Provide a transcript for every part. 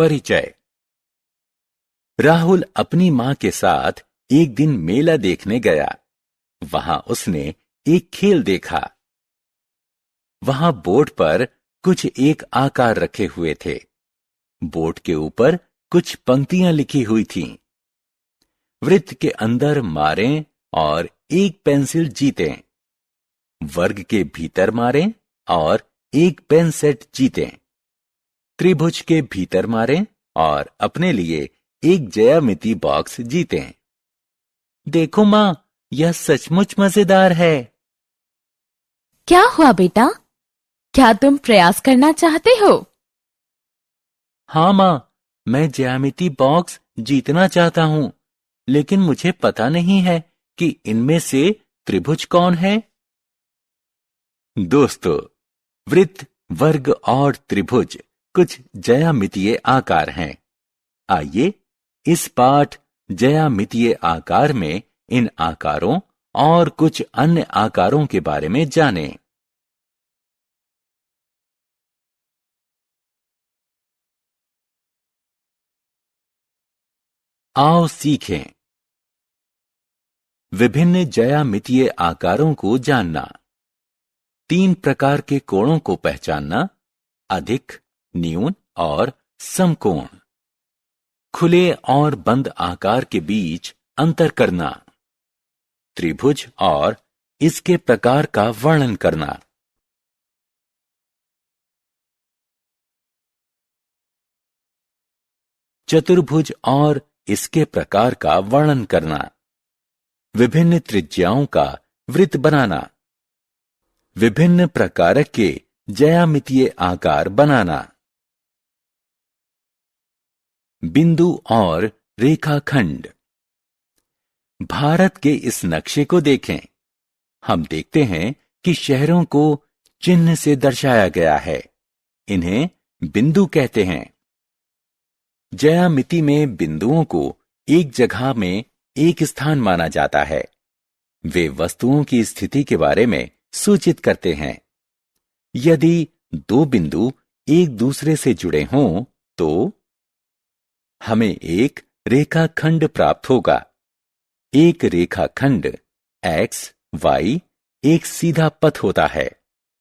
परिचय। राहुल अपनी मां के साथ एक दिन मेला देखने गया। वहां उसने एक खेल देखा। वहां बोर्ड पर कुछ एक आकार रखे हुए थे। बोर्ड के ऊपर कुछ पंक्तियां लिखी हुई थीं। वृत्त के अंदर मारें और एक पेंसिल जीतें। वर्ग के भीतर मारें और एक पेन सेट जीतें। त्रिभुज के भीतर मारें और अपने लिए एक ज्यामिति बॉक्स जीतें। देखो मां, यह सचमुच मजेदार है। क्या हुआ बेटा? क्या तुम प्रयास करना चाहते हो? हाँ मां, मैं ज्यामिति बॉक्स जीतना चाहता हूं, लेकिन मुझे पता नहीं है कि इनमें से त्रिभुज कौन है। दोस्तों, वृत्त, वर्ग और त्रिभुज कुछ ज्यामितीय आकार हैं। आइए इस पाठ ज्यामितीय आकार में इन आकारों और कुछ अन्य आकारों के बारे में जानें। आओ सीखें। विभिन्न ज्यामितीय आकारों को जानना। 3 प्रकार के कोणों को पहचानना: अधिक, न्यून और समकोण। खुले और बंद आकार के बीच अंतर करना। त्रिभुज और इसके प्रकार का वर्णन करना। चतुर्भुज और इसके प्रकार का वर्णन करना। विभिन्न त्रिज्याओं का वृत्त बनाना। विभिन्न प्रकार के ज्यामितीय आकार बनाना। बिंदु और रेखाखंड। भारत के इस नक्शे को देखें। हम देखते हैं कि शहरों को चिन्ह से दर्शाया गया है। इन्हें बिंदु कहते हैं। ज्यामिति में बिंदुओं को एक जगह में एक स्थान माना जाता है। वे वस्तुओं की स्थिति के बारे में सूचित करते हैं। यदि 2 बिंदु एक दूसरे से जुड़े हों तो हमें एक रेखाखंड प्राप्त होगा। एक रेखाखंड x, y एक सीधा पथ होता है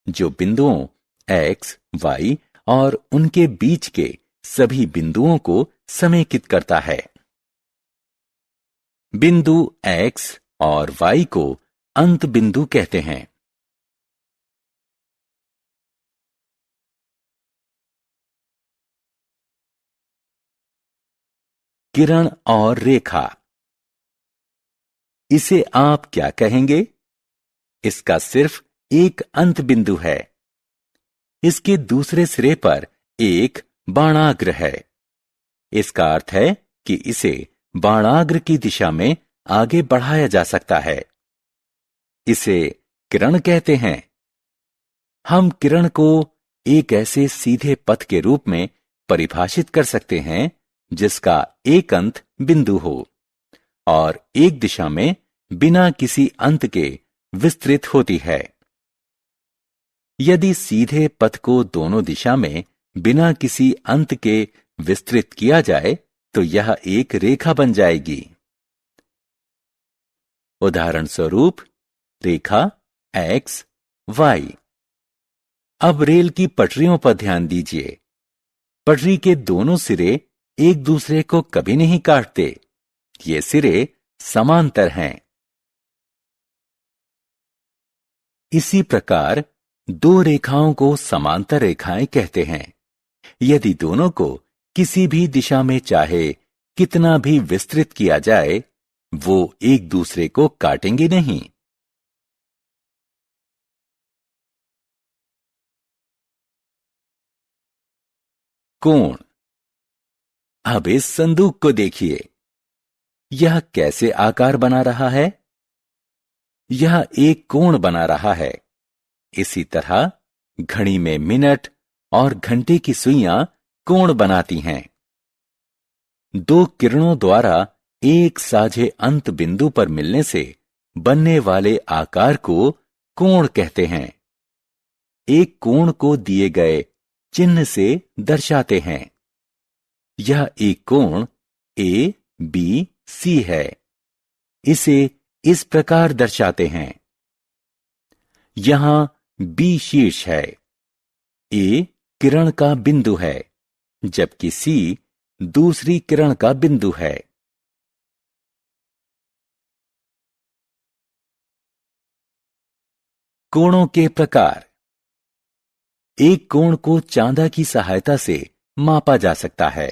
जो बिंदुओं x, y और उनके बीच के सभी बिंदुओं को समेकित करता है। बिंदु x और y को अंत बिंदु कहते हैं। किरण और रेखा। इसे आप क्या कहेंगे? इसका सिर्फ एक अंत बिंदु है। इसके दूसरे सिरे पर एक बाणाग्र है। इसका अर्थ है कि इसे बाणाग्र की दिशा में आगे बढ़ाया जा सकता है। इसे किरण कहते हैं। हम किरण को एक ऐसे सीधे पथ के रूप में परिभाषित कर सकते हैं जिसका एक अंत बिंदु हो और एक दिशा में बिना किसी अंत के विस्तृत होती है। यदि सीधे पथ को दोनों दिशा में बिना किसी अंत के विस्तृत किया जाए तो यह एक रेखा बन जाएगी। उदाहरण स्वरूप रेखा x, y। अब रेल की पटरियों पर ध्यान दीजिए। पटरी के दोनों सिरे एक दूसरे को कभी नहीं काटते। ये सिरे समांतर हैं। इसी प्रकार 2 रेखाओं को समांतर रेखाएं कहते हैं। यदि दोनों को किसी भी दिशा में चाहे कितना भी विस्तृत किया जाए, वो एक दूसरे को काटेंगे नहीं। कोण। अब इस संदूक को देखिए। यह कैसे आकार बना रहा है? यह एक कोण बना रहा है। इसी तरह घड़ी में मिनट और घंटे की सुइयां कोण बनाती हैं। 2 किरणों द्वारा एक साझे अंत बिंदु पर मिलने से बनने वाले आकार को कोण कहते हैं। एक कोण को दिए गए चिन्ह से दर्शाते हैं। यह एक कोण ए बी सी है। इसे इस प्रकार दर्शाते हैं। यहां बी शीर्ष है, ए किरण का बिंदु है, जबकि सी दूसरी किरण का बिंदु है। कोणों के प्रकार। एक कोण को चांदा की सहायता से मापा जा सकता है।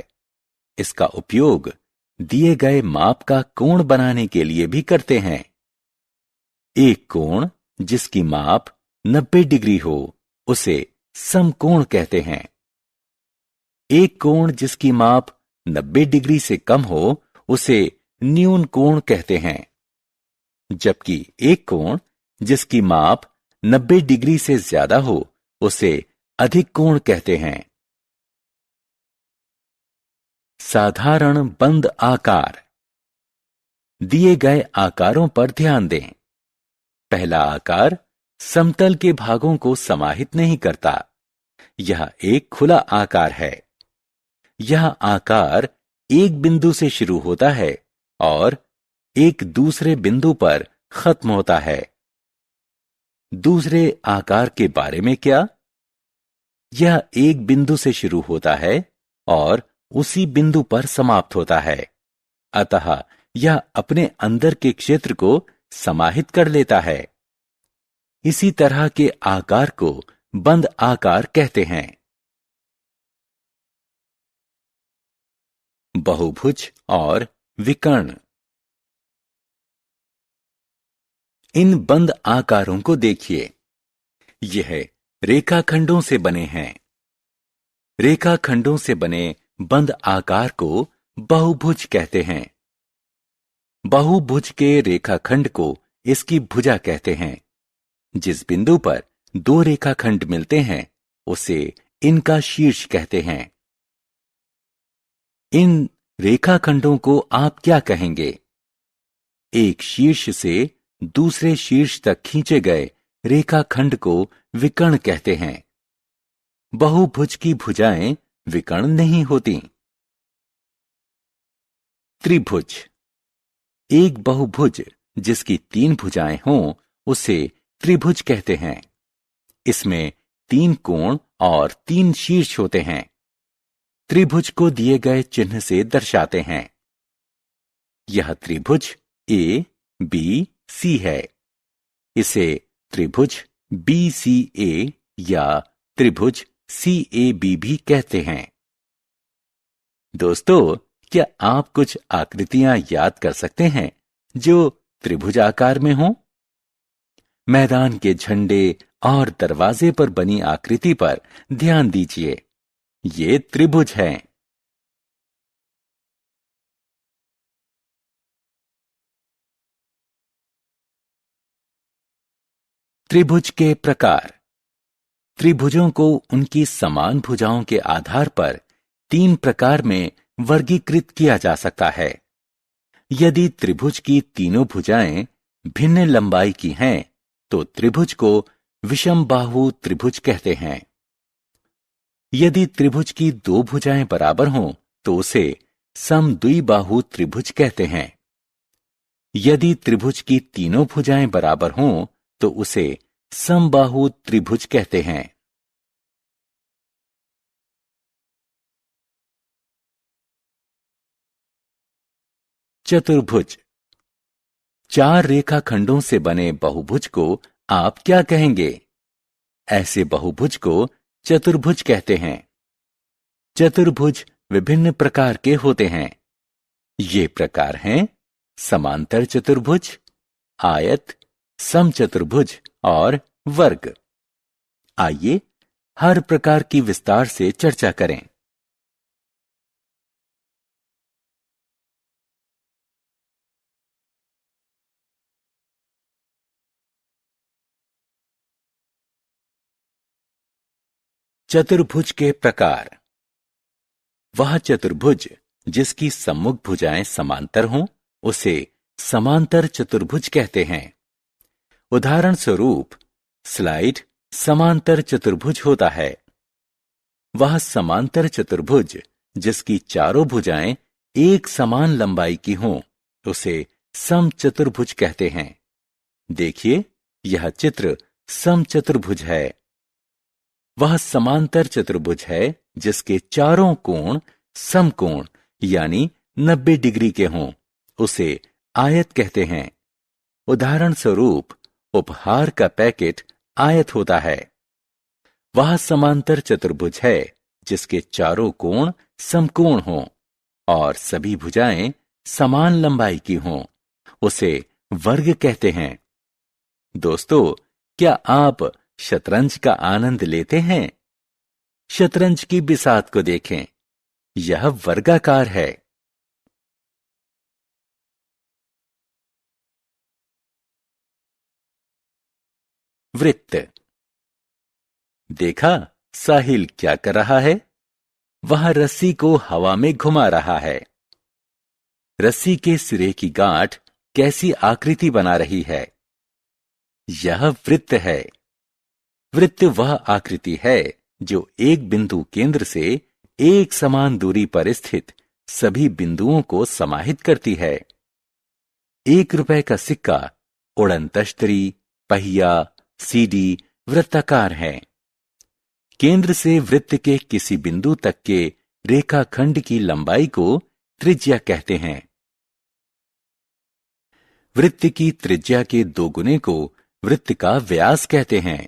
इसका उपयोग दिए गए माप का कोण बनाने के लिए भी करते हैं। एक कोण जिसकी माप 90 डिग्री हो उसे समकोण कहते हैं। एक कोण जिसकी माप 90 डिग्री से कम हो उसे न्यून कोण कहते हैं, जबकि एक कोण जिसकी माप 90 डिग्री से ज्यादा हो उसे अधिक कोण कहते हैं। साधारण बंद आकार। दिए गए आकारों पर ध्यान दें। पहला आकार समतल के भागों को समाहित नहीं करता। यह एक खुला आकार है। यह आकार एक बिंदु से शुरू होता है और एक दूसरे बिंदु पर खत्म होता है। दूसरे आकार के बारे में क्या? यह एक बिंदु से शुरू होता है और उसी बिंदु पर समाप्त होता है। अतः यह अपने अंदर के क्षेत्र को समाहित कर लेता है। इसी तरह के आकार को बंद आकार कहते हैं। बहुभुज और विकर्ण। इन बंद आकारों को देखिए। यह रेखाखंडों से बने हैं। रेखाखंडों से बने बंद आकार को बहुभुज कहते हैं। बहुभुज के रेखाखंड को इसकी भुजा कहते हैं। जिस बिंदु पर दो रेखाखंड मिलते हैं उसे इनका शीर्ष कहते हैं। इन रेखाखंडों को आप क्या कहेंगे? एक शीर्ष से दूसरे शीर्ष तक खींचे गए रेखाखंड को विकर्ण कहते हैं। बहुभुज की भुजाएं विकर्ण नहीं होती। त्रिभुज। एक बहुभुज जिसकी 3 भुजाएं हों उसे त्रिभुज कहते हैं। इसमें 3 कोण और 3 शीर्ष होते हैं। त्रिभुज को दिए गए चिन्ह से दर्शाते हैं। यह त्रिभुज ए बी सी है। इसे त्रिभुज बी सी ए या त्रिभुज सी ए बी भी कहते हैं। दोस्तों, क्या आप कुछ आकृतियां याद कर सकते हैं जो त्रिभुज आकार में हों? मैदान के झंडे और दरवाजे पर बनी आकृति पर ध्यान दीजिए। ये त्रिभुज हैं। त्रिभुज के प्रकार। त्रिभुजों को उनकी समान भुजाओं के आधार पर 3 प्रकार में वर्गीकृत किया जा सकता है। यदि त्रिभुज की तीनों भुजाएं भिन्न लंबाई की हैं, तो त्रिभुज को विषमबाहु त्रिभुज कहते हैं। यदि त्रिभुज की 2 भुजाएं बराबर हों, तो उसे समद्विबाहु त्रिभुज कहते हैं। यदि त्रिभुज की तीनों भुजाएं बराबर हों, तो उसे समबाहु त्रिभुज कहते हैं। चतुर्भुज। 4 रेखाखंडों से बने बहुभुज को आप क्या कहेंगे? ऐसे बहुभुज को चतुर्भुज कहते हैं। चतुर्भुज विभिन्न प्रकार के होते हैं। ये प्रकार हैं समांतर चतुर्भुज, आयत, समचतुर्भुज और वर्ग। आइए हर प्रकार की विस्तार से चर्चा करें। चतुर्भुज के प्रकार। वह चतुर्भुज जिसकी सम्मुख भुजाएं समांतर हों उसे समांतर चतुर्भुज कहते हैं। उदाहरण स्वरूप स्लाइड समांतर चतुर्भुज होता है। वह समांतर चतुर्भुज जिसकी चारों भुजाएं एक समान लंबाई की हों, उसे समचतुर्भुज कहते हैं। देखिए, यह चित्र समचतुर्भुज है। वह समांतर चतुर्भुज है जिसके चारों कोण समकोण यानी 90 डिग्री के हों, उसे आयत कहते हैं। उदाहरण स्वरूप, उपहार का पैकेट आयत होता है। वह समांतर चतुर्भुज है जिसके चारों कोण समकोण हों और सभी भुजाएं समान लंबाई की हों, उसे वर्ग कहते हैं। दोस्तों, क्या आप शतरंज का आनंद लेते हैं? शतरंज की बिसात को देखें, यह वर्गाकार है। वृत्त। देखा साहिल क्या कर रहा है? वह रस्सी को हवा में घुमा रहा है। रस्सी के सिरे की गांठ कैसी आकृति बना रही है? यह वृत्त है। वृत्त वह आकृति है जो एक बिंदु केंद्र से एक समान दूरी पर स्थित सभी बिंदुओं को समाहित करती है। 1 रुपए का सिक्का, उड़नतश्तरी, पहिया, सीडी वृत्ताकार है। केंद्र से वृत्त के किसी बिंदु तक के रेखाखंड की लंबाई को त्रिज्या कहते हैं। वृत्त की त्रिज्या के 2 गुने को वृत्त का व्यास कहते हैं।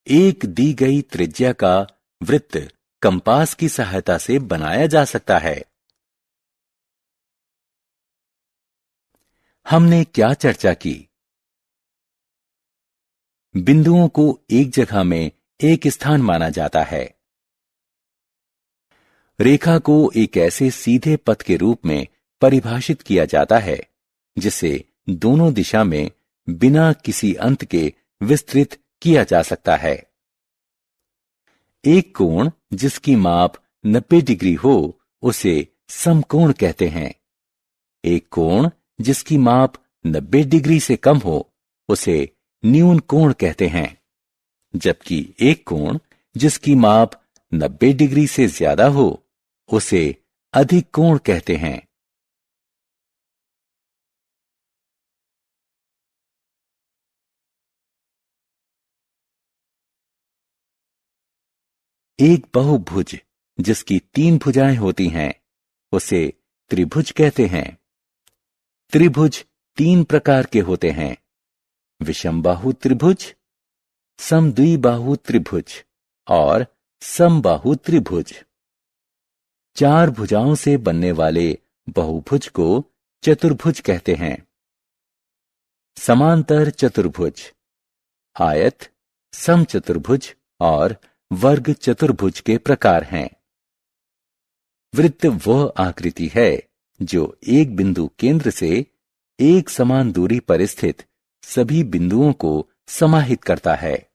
एक दी गई त्रिज्या का वृत्त कंपास की सहायता से बनाया जा सकता है। हमने क्या चर्चा की? बिंदुओं को एक जगह में एक स्थान माना जाता है। रेखा को एक ऐसे सीधे पथ के रूप में परिभाषित किया जाता है जिसे दोनों दिशा में बिना किसी अंत के विस्तृत किया जा सकता है। एक कोण जिसकी माप 90 डिग्री हो, उसे समकोण कहते हैं। एक कोण जिसकी माप 90 डिग्री से कम हो, उसे न्यून कोण कहते हैं। जबकि एक कोण जिसकी माप 90 डिग्री से ज्यादा हो, उसे अधिक कोण कहते हैं। एक बहुभुज जिसकी 3 भुजाएं होती हैं, उसे त्रिभुज कहते हैं। त्रिभुज 3 प्रकार के होते हैं: विषमबाहु त्रिभुज, समद्विबाहु त्रिभुज और समबाहु त्रिभुज। 4 भुजाओं से बनने वाले बहुभुज को चतुर्भुज कहते हैं। समांतर चतुर्भुज, आयत, समचतुर्भुज और वर्ग चतुर्भुज के प्रकार हैं। वृत्त वह आकृति है जो एक बिंदु केंद्र से एक समान दूरी पर स्थित सभी बिंदुओं को समाहित करता है।